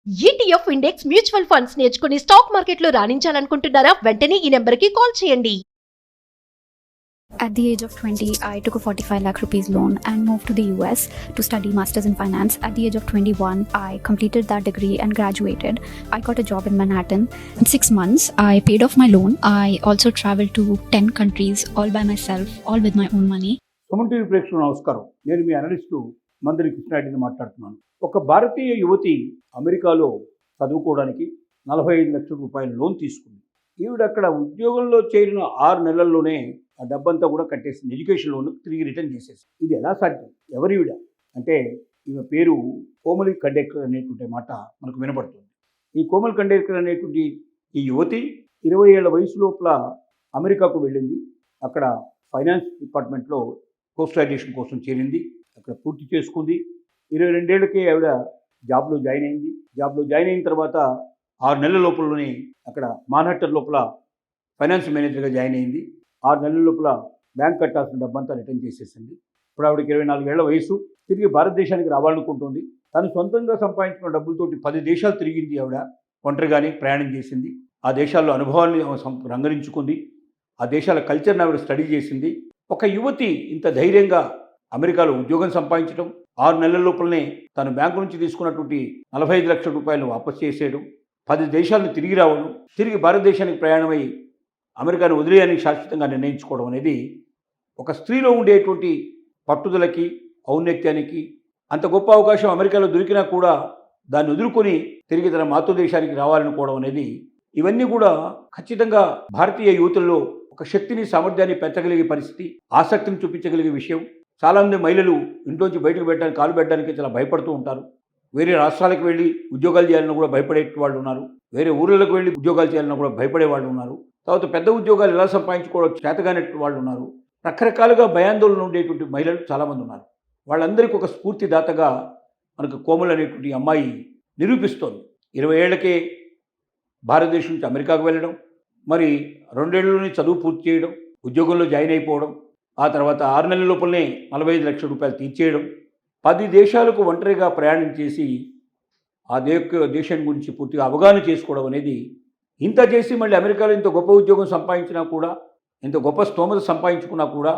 ETF index mutual funds నేర్చుకుని stock మార్కెట్లో రాణించాలనుకుంటున్నారా? వెంటనే ఈ నెంబర్కి కాల్ చేయండి. At the age of 20, I took a 45 lakh rupees loan and moved to the US to study Masters in Finance. At the age of 21, I completed that degree and graduated. I got a job in Manhattan. In 6 months, I paid off my loan. I also traveled to 10 countries all by myself, all with my own money. Suman TV ప్రేక్షకులకు నమస్కారం. నేను మీ analyst మందరి కృష్ణారెడ్డిని మాట్లాడుతున్నాను. ఒక భారతీయ యువతి అమెరికాలో చదువుకోవడానికి 45 లక్షల రూపాయల లోన్ తీసుకుంది. ఈవిడ అక్కడ ఉద్యోగంలో చేరిన 6 నెలల్లోనే ఆ డబ్బంతా కూడా కట్టేసింది. ఎడ్యుకేషన్ లోన్ తిరిగి రిటర్న్ చేసేసి. ఇది ఎలా సాధ్యం? ఎవరివిడ అంటే ఈమె పేరు కోమలి ఖండేకర్ అనేటువంటి మాట మనకు వినపడుతుంది. ఈ కోమలి ఖండేకర్ అనేటువంటి ఈ యువతి 20 ఏళ్ల వయసు లోపల అమెరికాకు వెళ్ళింది. అక్కడ ఫైనాన్స్ డిపార్ట్మెంట్లో పోస్ట్ గ్రాడ్యుయేషన్ కోసం చేరింది. అక్కడ పూర్తి చేసుకుంది. 22 ఏళ్ళకే ఆవిడ జాబ్లో జాయిన్ అయింది. జాబ్లో జాయిన్ అయిన తర్వాత 6 నెలల లోపలనే అక్కడ మాన్హట్టన్ లోపల ఫైనాన్స్ మేనేజర్గా జాయిన్ అయింది. 6 నెలల లోపల బ్యాంక్ కట్టాల్సిన డబ్బంతా రిటర్న్ చేసేసింది. ఇప్పుడు ఆవిడకి 24 ఏళ్ల వయసు. తిరిగి భారతదేశానికి రావాలనుకుంటుంది. తను సొంతంగా సంపాదించిన డబ్బులతోటి 10 దేశాలు తిరిగింది. ఆవిడ ఒంటరిగానే ప్రయాణం చేసింది. ఆ దేశాల్లో అనుభవాన్ని రంగరించుకుంది. ఆ దేశాల కల్చర్ని ఆవిడ స్టడీ చేసింది. ఒక యువతి ఇంత ధైర్యంగా అమెరికాలో ఉద్యోగం సంపాదించడం, 6 నెలల లోపలనే తను బ్యాంకు నుంచి తీసుకున్నటువంటి 45 లక్షల రూపాయలు వాపసు చేసేయడం, 10 దేశాలను తిరిగి రావడం, తిరిగి భారతదేశానికి ప్రయాణమై అమెరికాను వదిలేయడానికి శాశ్వతంగా నిర్ణయించుకోవడం అనేది ఒక స్త్రీలో ఉండేటువంటి పట్టుదలకి, ఔన్నత్యానికి, అంత గొప్ప అవకాశం అమెరికాలో దొరికినా కూడా దాన్ని వదులుకొని తిరిగి తన మాతృదేశానికి రావాలనుకోవడం అనేది, ఇవన్నీ కూడా ఖచ్చితంగా భారతీయ యువతుల్లో ఒక శక్తిని, సామర్థ్యాన్ని పెంచగలిగే పరిస్థితి, ఆసక్తిని చూపించగలిగే విషయం. చాలామంది మహిళలు ఇంట్లోంచి బయటకు పెట్టడానికి, కాలు పెట్టడానికి చాలా భయపడుతూ ఉంటారు. వేరే రాష్ట్రాలకు వెళ్ళి ఉద్యోగాలు చేయాలన్నా కూడా భయపడే వాళ్ళు ఉన్నారు. వేరే ఊళ్ళకు వెళ్ళి ఉద్యోగాలు చేయాలన్నా కూడా భయపడే వాళ్ళు ఉన్నారు. తర్వాత పెద్ద ఉద్యోగాలు ఎలా సంపాదించుకోవడం చేతగానే వాళ్ళు ఉన్నారు. రకరకాలుగా భయాందోళన ఉండేటువంటి మహిళలు చాలామంది ఉన్నారు. వాళ్ళందరికీ ఒక స్ఫూర్తిదాతగా మనకు కోమల్ అనేటువంటి అమ్మాయి నిరూపిస్తోంది. 20 ఏళ్లకే భారతదేశం నుంచి అమెరికాకు వెళ్ళడం, మరి 2 ఏళ్లలోనే చదువు పూర్తి చేయడం, ఉద్యోగంలో జాయిన్ అయిపోవడం, ఆ తర్వాత 6 నెలల లోపలనే 45 లక్షల రూపాయలు తీర్చేయడం, 10 దేశాలకు ఒంటరిగా ప్రయాణం చేసి ఆ దేశం గురించి పూర్తిగా అవగాహన చేసుకోవడం అనేది, ఇంత చేసి మళ్ళీ అమెరికాలో ఇంత గొప్ప ఉద్యోగం సంపాదించినా కూడా, ఇంత గొప్ప స్తోమత సంపాదించుకున్నా కూడా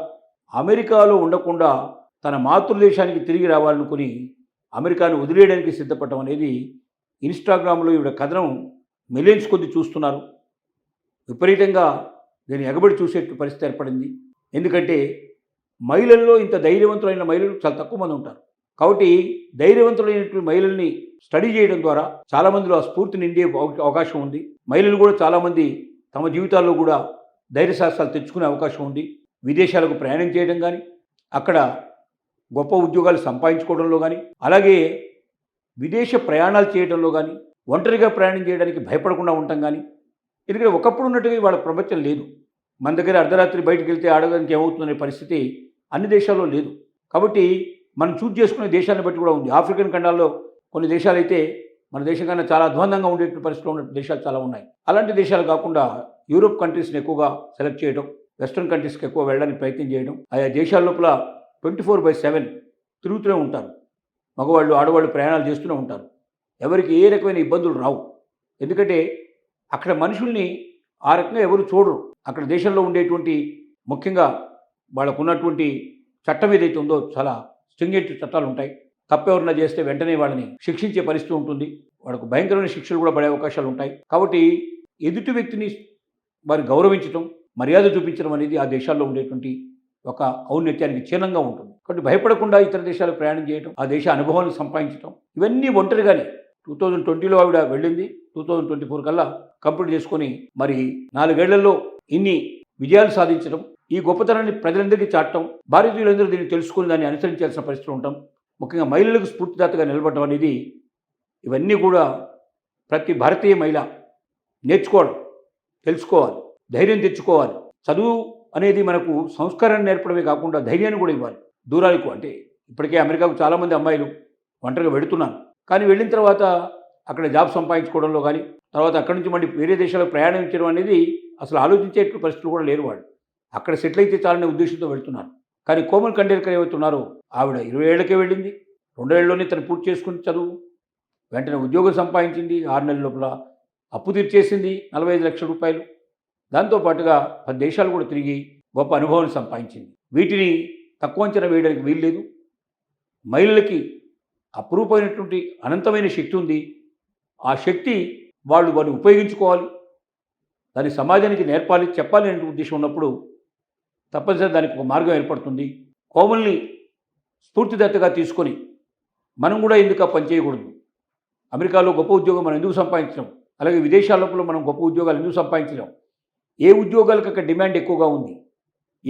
అమెరికాలో ఉండకుండా తన మాతృదేశానికి తిరిగి రావాలనుకుని అమెరికాను వదిలేయడానికి సిద్ధపడటం అనేది ఇన్స్టాగ్రామ్లో ఈవిడ కథనం మిలియన్స్ కొద్ది చూస్తున్నారు. విపరీతంగా దీన్ని ఎగబడి చూసే పరిస్థితి ఏర్పడింది. ఎందుకంటే మహిళల్లో ఇంత ధైర్యవంతులైన మహిళలు చాలా తక్కువ మంది ఉంటారు. కాబట్టి ధైర్యవంతులైనటువంటి మహిళల్ని స్టడీ చేయడం ద్వారా చాలామందిలో ఆ స్ఫూర్తి నిండే అవకాశం ఉంది. మహిళలు కూడా చాలామంది తమ జీవితాల్లో కూడా ధైర్యశాస్త్రాలు తెచ్చుకునే అవకాశం ఉంది. విదేశాలకు ప్రయాణం చేయడం కానీ, అక్కడ గొప్ప ఉద్యోగాలు సంపాదించుకోవడంలో కానీ, అలాగే విదేశ ప్రయాణాలు చేయడంలో కానీ, ఒంటరిగా ప్రయాణం చేయడానికి భయపడకుండా ఉండటం కానీ. ఎందుకంటే ఒకప్పుడు ఉన్నట్టుగా వాళ్ళ ప్రపంచం లేదు. మన దగ్గర అర్ధరాత్రి బయటకు వెళ్తే ఆడడానికి ఏమవుతుందనే పరిస్థితి అన్ని దేశాల్లో లేదు. కాబట్టి మనం చూజ్ చేసుకునే దేశాన్ని బట్టి కూడా ఉంది. ఆఫ్రికన్ ఖండాల్లో కొన్ని దేశాలు అయితే మన దేశం కన్నా చాలా అధ్వానంగా ఉండేటువంటి పరిస్థితిలో ఉన్న దేశాలు చాలా ఉన్నాయి. అలాంటి దేశాలు కాకుండా యూరోప్ కంట్రీస్ని ఎక్కువగా సెలెక్ట్ చేయడం, వెస్ట్రన్ కంట్రీస్కి ఎక్కువ వెళ్ళడానికి ప్రయత్నం చేయడం, ఆయా దేశాల లోపల 24/7 తిరుగుతూనే ఉంటారు. మగవాళ్ళు, ఆడవాళ్ళు ప్రయాణాలు చేస్తూనే ఉంటారు. ఎవరికి ఏ రకమైన ఇబ్బందులు రావు. ఎందుకంటే అక్కడ మనుషుల్ని ఆ రకంగా ఎవరు చూడరు. అక్కడ దేశంలో ఉండేటువంటి ముఖ్యంగా వాళ్ళకు ఉన్నటువంటి చట్టం ఏదైతే ఉందో చాలా స్ట్రింజెంట్ చట్టాలు ఉంటాయి. తప్పెవరన్నా చేస్తే వెంటనే వాళ్ళని శిక్షించే పరిస్థితి ఉంటుంది. వాళ్ళకు భయంకరమైన శిక్షలు కూడా పడే అవకాశాలు ఉంటాయి. కాబట్టి ఎదుటి వ్యక్తిని వారు గౌరవించడం, మర్యాద చూపించడం అనేది ఆ దేశాల్లో ఉండేటువంటి ఒక ఔన్నత్యానికి చిహ్నంగా ఉంటుంది. కాబట్టి భయపడకుండా ఇతర దేశాలకు ప్రయాణం చేయడం, ఆ దేశ అనుభవాన్ని సంపాదించడం, ఇవన్నీ ఒంటరిగానే 2020లో ఆవిడ వెళ్ళింది. 2024 కల్లా కంప్లీట్ చేసుకొని మరి 4 ఏళ్లలో ఇన్ని విజయాలు సాధించడం, ఈ గొప్పతనాన్ని ప్రజలందరికీ చాటడం, భారతీయులందరూ దీన్ని తెలుసుకుని దాన్ని అనుసరించాల్సిన పరిస్థితులు ఉంటాం. ముఖ్యంగా మహిళలకు స్ఫూర్తిదాతగా నిలబడడం అనేది, ఇవన్నీ కూడా ప్రతి భారతీయ మహిళ నేర్చుకోవడం, తెలుసుకోవాలి, ధైర్యం తెచ్చుకోవాలి. చదువు అనేది మనకు సంస్కారాన్ని నేర్పడమే కాకుండా ధైర్యాన్ని కూడా ఇవ్వాలి. దూరాలకు అంటే ఇప్పటికే అమెరికాకు చాలామంది అమ్మాయిలు ఒంటరిగా వెళుతున్నారు. కానీ వెళ్ళిన తర్వాత అక్కడ జాబ్ సంపాదించుకోవడంలో కానీ, తర్వాత అక్కడి నుంచి మళ్ళీ వేరే దేశాలకు ప్రయాణించడం అనేది అసలు ఆలోచించే పరిస్థితులు కూడా లేరు. వాళ్ళు అక్కడ సెటిల్ అయితే చాలనే ఉద్దేశంతో వెళ్తున్నారు. కానీ కోమల్ ఖండేకర్ ఏవైతున్నారో ఆవిడ 20 ఏళ్లకే వెళ్ళింది. 2 ఏళ్లలోనే తను పూర్తి చేసుకుని చదువు. వెంటనే ఉద్యోగం సంపాదించింది, 6 నెలల లోపల అప్పు తీర్చేసింది 45 లక్షల రూపాయలు. దాంతోపాటుగా 10 దేశాలు కూడా తిరిగి గొప్ప అనుభవాన్ని సంపాదించింది. వీటిని తక్కువ అంచనా వేయడానికి వీల్లేదు. మహిళలకి అపురూపమైనటువంటి అనంతమైన శక్తి ఉంది. ఆ శక్తి వాళ్ళు ఉపయోగించుకోవాలి, దాన్ని సమాజానికి నేర్పాలి, చెప్పాలి అనే ఉద్దేశం ఉన్నప్పుడు తప్పనిసరి దానికి ఒక మార్గం ఏర్పడుతుంది. కోమల్ని స్ఫూర్తిదత్తగా తీసుకొని మనం కూడా ఎందుకు ఆ పని చేయకూడదు? అమెరికాలో గొప్ప ఉద్యోగం మనం ఎందుకు సంపాదించలేం? అలాగే విదేశాల లోపల మనం గొప్ప ఉద్యోగాలు ఎందుకు సంపాదించలేం? ఏ ఉద్యోగాలకు అక్కడ డిమాండ్ ఎక్కువగా ఉంది?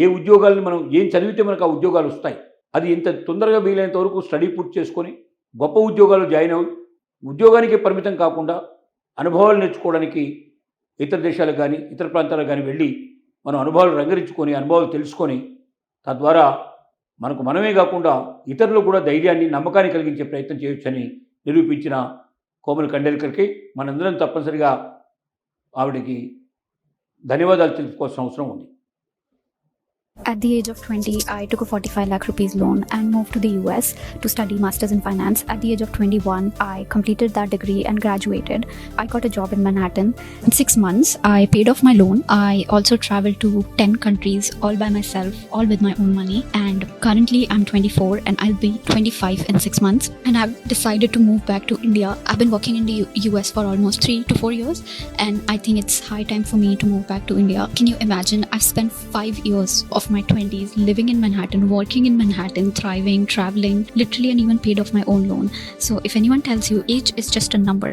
ఏ ఉద్యోగాలను మనం ఏం చదివితే మనకు ఆ ఉద్యోగాలు వస్తాయి? అది ఇంత తొందరగా వీలైనంత వరకు స్టడీ పూర్తి చేసుకొని గొప్ప ఉద్యోగాలు జాయిన్ అవ్వి ఉద్యోగానికి పరిమితం కాకుండా అనుభవాలు నేర్చుకోవడానికి ఇతర దేశాలకు కానీ ఇతర ప్రాంతాలకు కానీ వెళ్ళి మనం అనుభవాలు రంగరించుకొని అనుభవాలు తెలుసుకొని తద్వారా మనకు మనమే కాకుండా ఇతరులకు కూడా ధైర్యాన్ని నమ్మకాన్ని కలిగించే ప్రయత్నం చేయొచ్చని నిరూపించిన కోమల్ ఖండేల్కర్కి మనందరం తప్పనిసరిగా ఆవిడకి ధన్యవాదాలు తెలుసుకోవాల్సిన అవసరం ఉంది. At the age of 20, I took a 45 lakh rupees loan and moved to the US to study masters in finance. At the age of 21, I completed that degree and graduated. I got a job in Manhattan. In 6 months, I paid off my loan. I also traveled to 10 countries all by myself, all with my own money. And currently I'm 24 and I'll be 25 in 6 months. And I've decided to move back to India. I've been working in the US for almost 3 to 4 years. And I think it's high time for me to move back to India. Can you imagine? I've spent 5 years of my 20s living in Manhattan, working in Manhattan, thriving, traveling, literally, and even paid off my own loan. So if anyone tells you age is just a number,